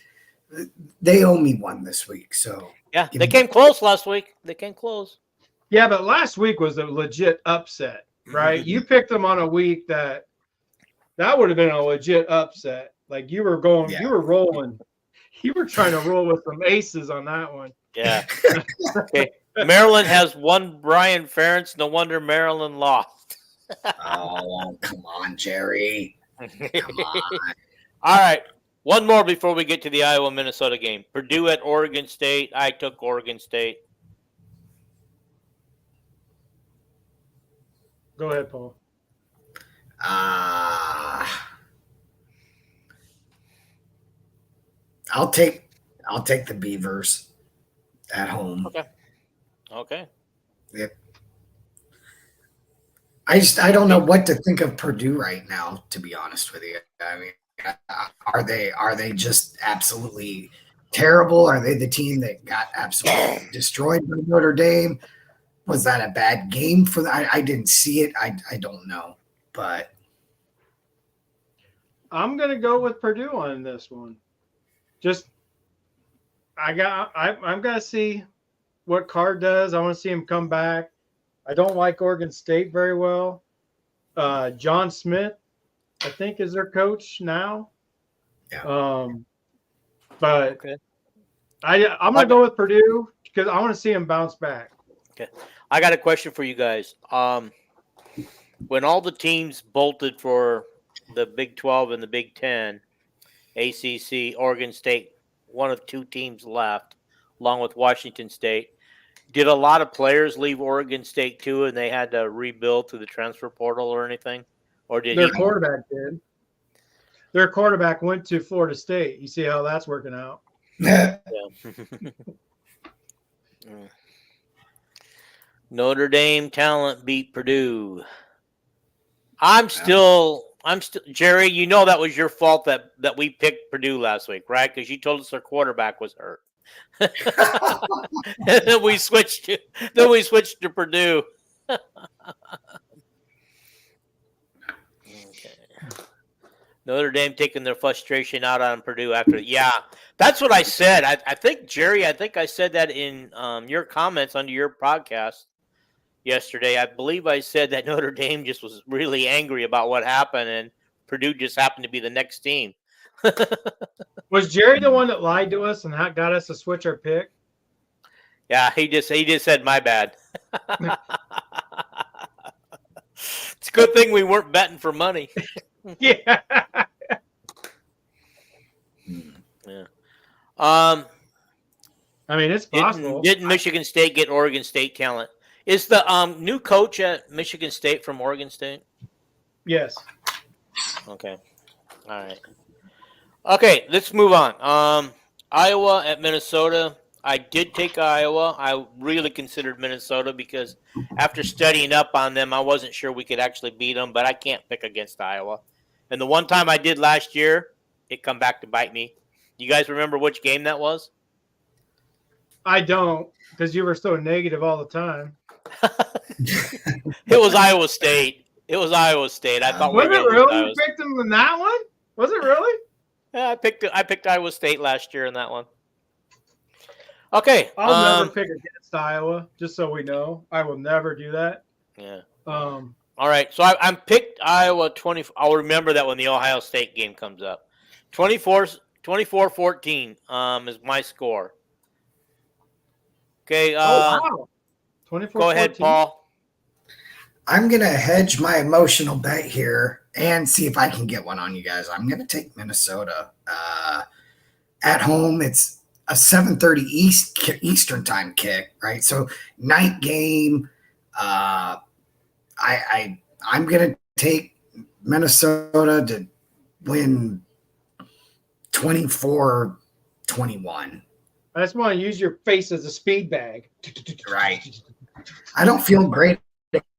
they owe me one this week. So Yeah, they came close last week. They came close. Yeah, but last week was a legit upset, right? You picked them on a week that would have been a legit upset. Like you were rolling. You were trying to roll with some aces on that one. Yeah. Okay. Maryland has one Brian Ferentz. No wonder Maryland lost. Oh, come on, Jerry. Come on. All right. One more before we get to the Iowa-Minnesota game. Purdue at Oregon State. I took Oregon State. Go ahead, Paul. I'll take the Beavers at home. Okay. Yep. I don't know what to think of Purdue right now, to be honest with you. I mean, are they just absolutely terrible? Are they the team that got absolutely destroyed by Notre Dame? Was that a bad game for them? I didn't see it. I don't know, but I'm gonna go with Purdue on this one. I'm gonna see what Carr does. I want to see him come back. I don't like Oregon State very well. John Smith, I think, is their coach now. yeah. But Okay. I'm gonna go with Purdue because I want to see him bounce back. Okay. I got a question for you guys. When all the teams bolted for the Big 12 and the Big 10, ACC, Oregon State, one of two teams left, along with Washington State. Did a lot of players leave Oregon State too, and they had to rebuild through the transfer portal or anything? Or did Their quarterback did. Their quarterback went to Florida State. You see how that's working out. Yeah. Notre Dame talent beat Purdue. I'm still Jerry, you know that was your fault that we picked Purdue last week, right? Because you told us their quarterback was hurt. And then we switched to Purdue. Okay. Notre Dame taking their frustration out on Purdue after. Yeah, that's what I said. I think, Jerry, I said that in your comments under your podcast yesterday. I believe I said that Notre Dame just was really angry about what happened, and Purdue just happened to be the next team. Was Jerry the one that lied to us and got us to switch our pick? Yeah, he just said my bad. It's a good thing we weren't betting for money. Yeah. Yeah. I mean, it's possible. Didn't Michigan State get Oregon State talent? Is the new coach at Michigan State from Oregon State? Yes. Okay. All right. Okay, let's move on. Iowa at Minnesota. I did take Iowa. I really considered Minnesota because after studying up on them, I wasn't sure we could actually beat them, but I can't pick against Iowa. And the one time I did last year, it come back to bite me. You guys remember which game that was? I don't, because you were so negative all the time. It was Iowa State. I thought Was we were it really? Iowa You picked them in that one? Was it really? Yeah, I picked Iowa State last year in that one. Okay. I'll never pick against Iowa, just so we know. I will never do that. Yeah. All right. So I'm picked Iowa 20. I'll remember that when the Ohio State game comes up. 24-14 is my score. Okay. wow. 24-14. Go ahead, Paul. I'm gonna hedge my emotional bet here and see if I can get one on you guys. I'm going to take Minnesota at home. It's a 7:30 Eastern time kick, right? So night game. I'm going to take Minnesota to win 24-21. I just want to use your face as a speed bag. Right. I don't feel great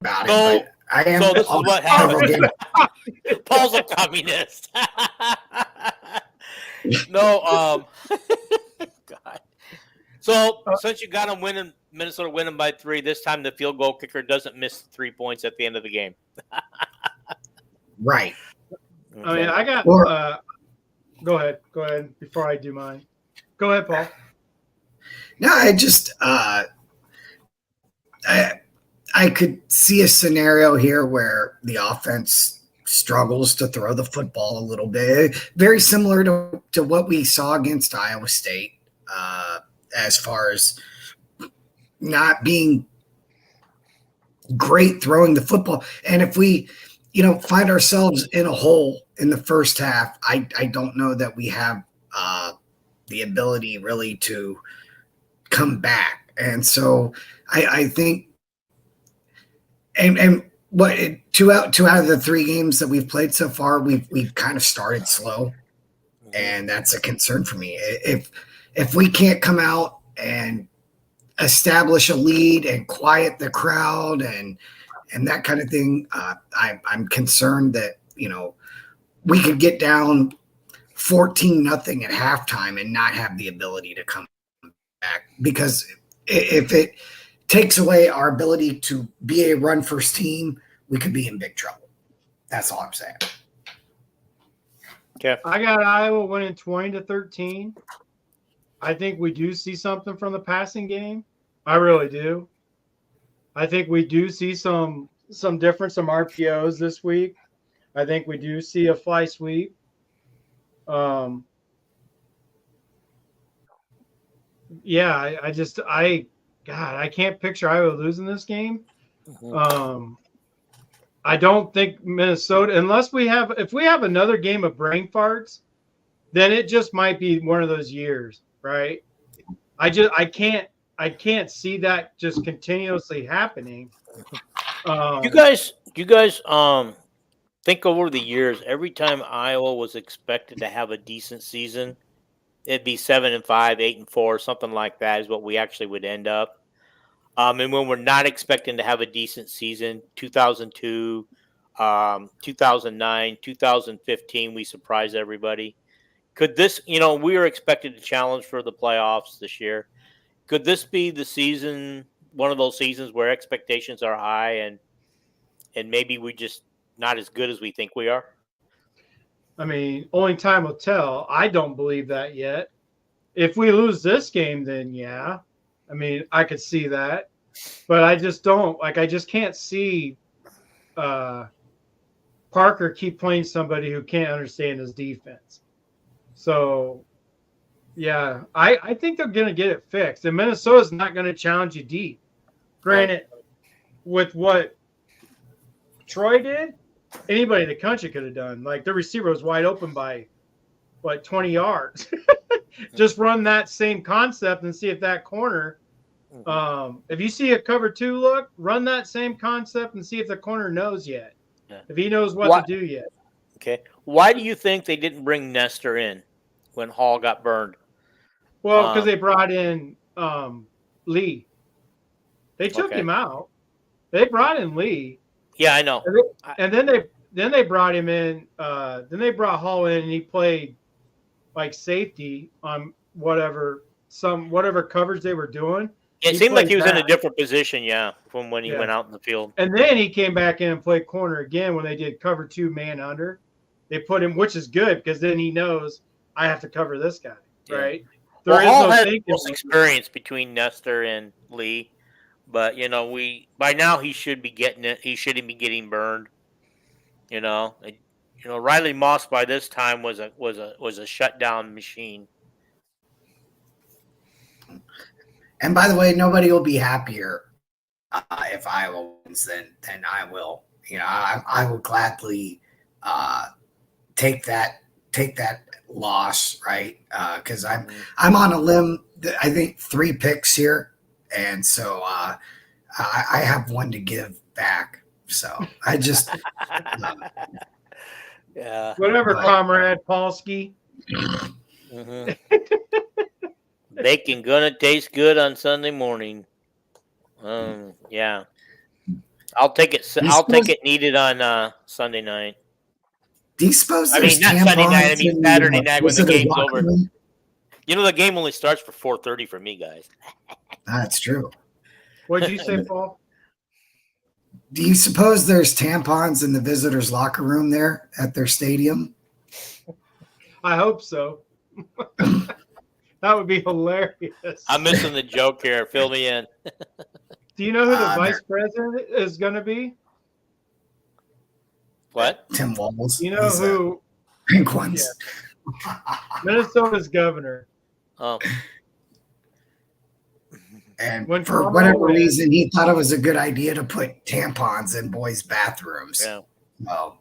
about it, but I am. So this is what happens. Paul's a communist. No, God. So since you got them winning, Minnesota winning by 3, this time the field goal kicker doesn't miss 3 points at the end of the game. Right. Okay. I mean, I got. Go ahead before I do mine. Go ahead, Paul. No, I just I could see a scenario here where the offense struggles to throw the football a little bit, very similar to what we saw against Iowa State, as far as not being great throwing the football. And if we, find ourselves in a hole in the first half, I don't know that we have the ability really to come back. And so I think, and what two out of the 3 games that we've played so far, we've kind of started slow, and that's a concern for me. If we can't come out and establish a lead and quiet the crowd and that kind of thing, I'm concerned that we could get down 14-0 at halftime and not have the ability to come back, because if it takes away our ability to be a run first team, we could be in big trouble. That's all I'm saying. Okay. I got Iowa winning 20-13. I think we do see something from the passing game. I really do. I think we do see some difference, some RPOs this week. I think we do see a fly sweep. Yeah, I can't picture Iowa losing this game. I don't think Minnesota, if we have another game of brain farts, then it just might be one of those years, right? I can't see that just continuously happening. You guys think over the years, every time Iowa was expected to have a decent season, it'd be 7-5, 8-4, something like that is what we actually would end up. And when we're not expecting to have a decent season, 2002, 2009, 2015, we surprised everybody. Could this, we were expected to challenge for the playoffs this year. Could this be the season, one of those seasons where expectations are high and maybe we just not as good as we think we are? I mean, only time will tell. I don't believe that yet. If we lose this game, then yeah. I mean, I could see that. But I just don't. I just can't see Parker keep playing somebody who can't understand his defense. So, yeah, I think they're going to get it fixed. And Minnesota's not going to challenge you deep. Granted, with what Troy did, anybody in the country could have done. Like, the receiver was wide open by, 20 yards. Just run that same concept and see if that corner if you see a cover 2 look, run that same concept and see if the corner knows yet. Yeah. If he knows what to do yet. Okay. Why do you think they didn't bring Nestor in when Hall got burned? Well, because they brought in Lee. They took him out. They brought in Lee. Yeah, I know. And then they brought him in. Then they brought Hall in, and he played like safety on whatever coverage they were doing. It seemed like he was in a different position, from when he went out in the field. And then he came back in and played corner again when they did cover 2 man under. They put him, which is good because then he knows I have to cover this guy, right? There is no had most experience between Nestor and Lee, but by now he should be getting it. He shouldn't be getting burned. Riley Moss by this time was a shutdown machine. And by the way, nobody will be happier if Iowa wins than I will. I will gladly take that loss, right? Because I'm on a limb. I think 3 picks here, and so I have one to give back. So I just Yeah. Whatever, Comrade Polsky. Mm-hmm. Bacon gonna taste good on Sunday morning. Yeah. I'll take it. I'll take it needed on Sunday night. do you suppose I there's mean, not Sunday night. I tampons mean in Saturday night when the visitor game's locker over. room? You know, the game only starts for 4:30 for me, guys. That's true. What'd you say, Paul? Do you suppose there's tampons in the visitors' locker room there at their stadium? I hope so. That would be hilarious. I'm missing the joke here. Fill me in. Do you know who the vice president is going to be? What? Tim Walz. You know who? Pink ones. Yeah. Minnesota's governor. Oh. And When for Cuomo whatever went- reason, he thought it was a good idea to put tampons in boys' bathrooms. Yeah. Well,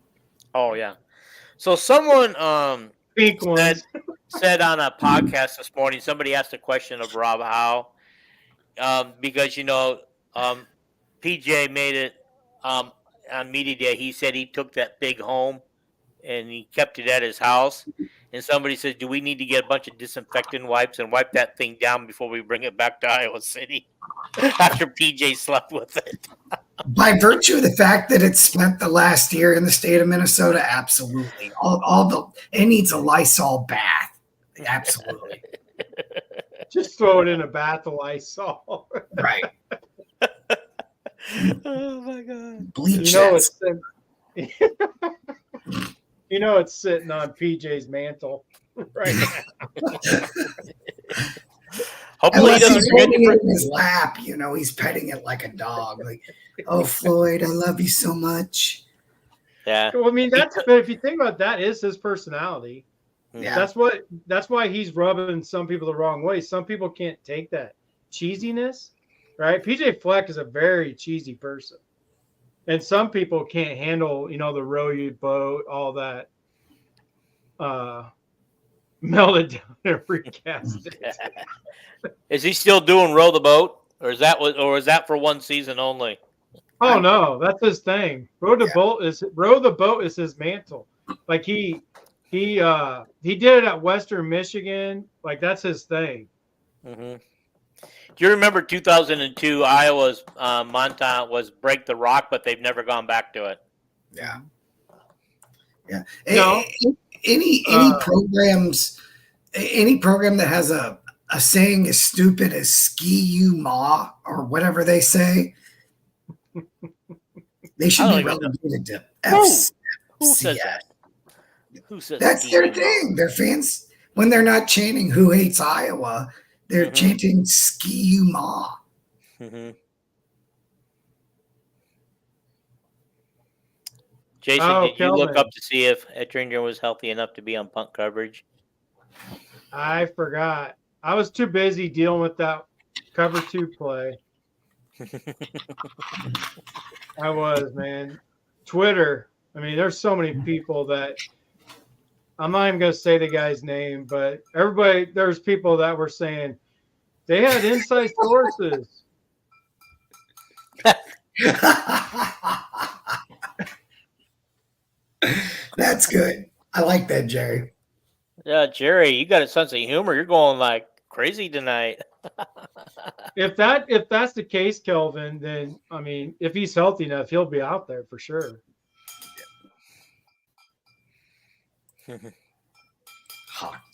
Oh yeah. So someone Pink ones. said on a podcast this morning, somebody asked a question of Rob Howe, because PJ made it on media day. He said he took that big home and he kept it at his house. And somebody said, "Do we need to get a bunch of disinfectant wipes and wipe that thing down before we bring it back to Iowa City?" After PJ slept with it. by virtue of the fact that it spent the last year in the state of Minnesota, absolutely. It needs a Lysol bath. Absolutely. Just throw it in a bath of Lysol. Right. Oh my god. Bleach You know that. it's sitting on PJ's mantle right now. Hopefully he Unless doesn't he's forget holding to it in his lap, he's petting it like a dog. Like, oh, Floyd, I love you so much. Yeah. Well, I mean, but if you think about it, that is his personality. Yeah. That's why he's rubbing some people the wrong way. Some people can't take that cheesiness, right? PJ Fleck is a very cheesy person. And some people can't handle, the row you boat, all that melted down and recast. Is he still doing row the boat, or is that for one season only? Oh no, that's his thing. Row the boat is his mantle. Like he did it at Western Michigan. Like that's his thing. Mm-hmm. Do you remember 2002 Iowa's Montana was break the rock, but they've never gone back to it? Yeah. Yeah. No. Any programs, any program that has a saying as stupid as "ski you ma" or whatever they say, they should be relegated to FCS. Who says that? Who says That's their thing. Their fans, when they're not chanting "Who hates Iowa," they're chanting "Ski you ma." Mm-hmm. Jason, did you look up to see if Ettinger was healthy enough to be on punt coverage? I forgot. I was too busy dealing with that cover 2 play. I was, man. Twitter. I mean, there's so many people that I'm not even going to say the guy's name, but there's people that were saying they had inside sources. That's good. I like that, Jerry. Yeah, Jerry, you got a sense of humor. You're going like crazy tonight. If that's the case, Kelvin, then I mean, if he's healthy enough, he'll be out there for sure.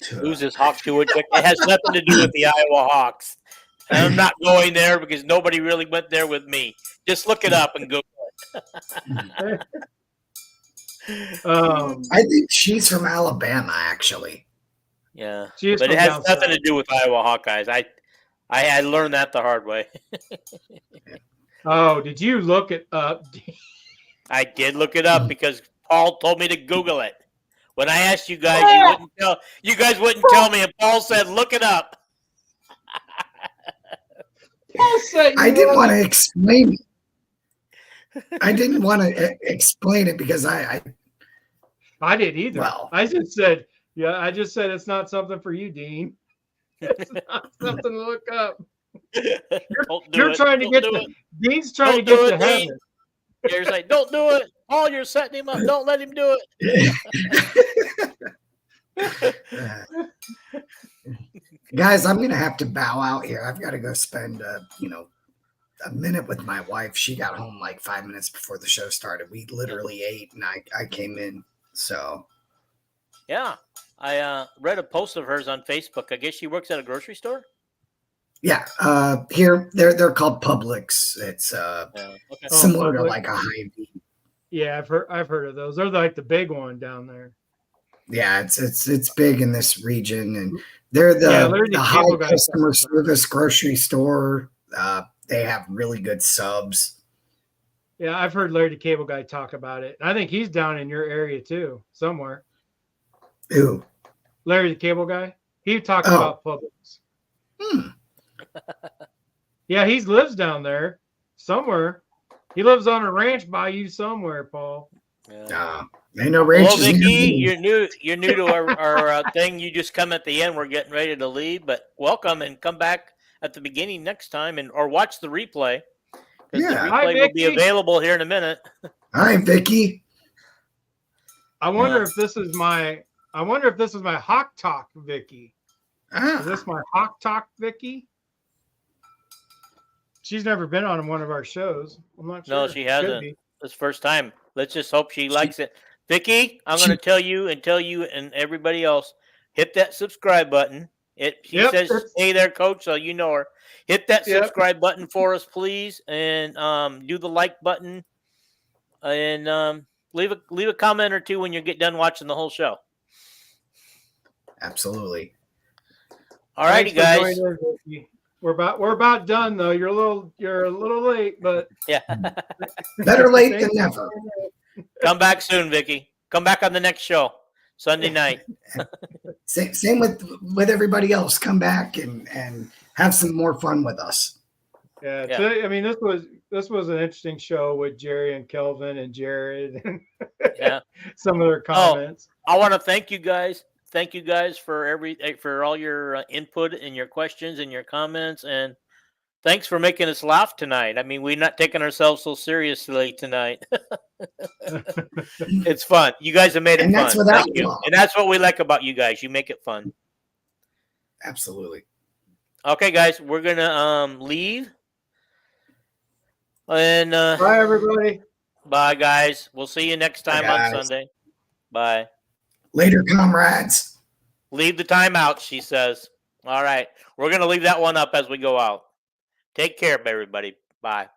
Who's this Hawk to it? It has nothing to do with the Iowa Hawks. And I'm not going there because nobody really went there with me. Just look it up and Google it. I think she's from Alabama, actually. Yeah, but it has nothing to do with Iowa Hawkeyes. I learned that the hard way. Oh, did you look it up? I did look it up because Paul told me to Google it. When I asked you guys, you guys wouldn't tell me, and Paul said, "Look it up." I didn't want to explain it. I didn't want to explain it because I I didn't either. Well, I just said it's not something for you, Dean. It's not something to look up. You're trying to get to Dean's trying to get to heaven. You're like, don't do it. Paul, you're setting him up. Don't let him do it. Guys, I'm gonna have to bow out here. I've got to go spend a minute with my wife. She got home like 5 minutes before the show started. We literally ate, and I came in. So yeah, I read a post of hers on Facebook. I guess she works at a grocery store. yeah, here they're called Publix. It's similar to like a Hy-Vee. Yeah, I've heard of those. They're like the big one down there. Yeah, it's big in this region, and they're the high customer service grocery store. They have really good subs. Yeah, I've heard Larry the Cable Guy talk about it. I think he's down in your area too, somewhere. Who? Larry the Cable Guy. He talked about Publix. Yeah, he lives down there somewhere. He lives on a ranch by you somewhere, Paul. Ain't no ranches. Well, Vicky, you're new to our thing. You just come at the end. We're getting ready to leave, but welcome and come back at the beginning next time, or watch the replay. Yeah, the replay will be available here in a minute. Hi, Vicky. I wonder if this is my Hawk Talk Vicky. Is this my Hawk Talk Vicky? She's never been on one of our shows. I'm not sure. No, she hasn't. This first time. Let's just hope she likes it. Vicky, I'm going to tell you and everybody else, hit that subscribe button. She says, "Hey there, Coach," so you know her. Hit that subscribe button for us, please, and do the like button, and leave a comment or two when you get done watching the whole show. Absolutely. All righty, guys. We're about done though. You're a little late, but yeah, better late than never. Come back soon, Vicky. Come back on the next show Sunday night. Same with everybody else. Come back and have some more fun with us. Yeah. I mean, this was an interesting show with Jerry and Kelvin and Jared and some of their comments. I want to thank you guys. Thank you guys for all your input and your questions and your comments, and thanks for making us laugh tonight. I mean, we're not taking ourselves so seriously tonight. It's fun. You guys have made it fun. Thank you. And that's what we like about you guys. You make it fun. Absolutely. Okay, guys, we're gonna leave. And bye, everybody. Bye, guys. We'll see you next time on Sunday. Bye. Later, comrades. Leave the timeout, she says. All right. We're going to leave that one up as we go out. Take care, everybody. Bye.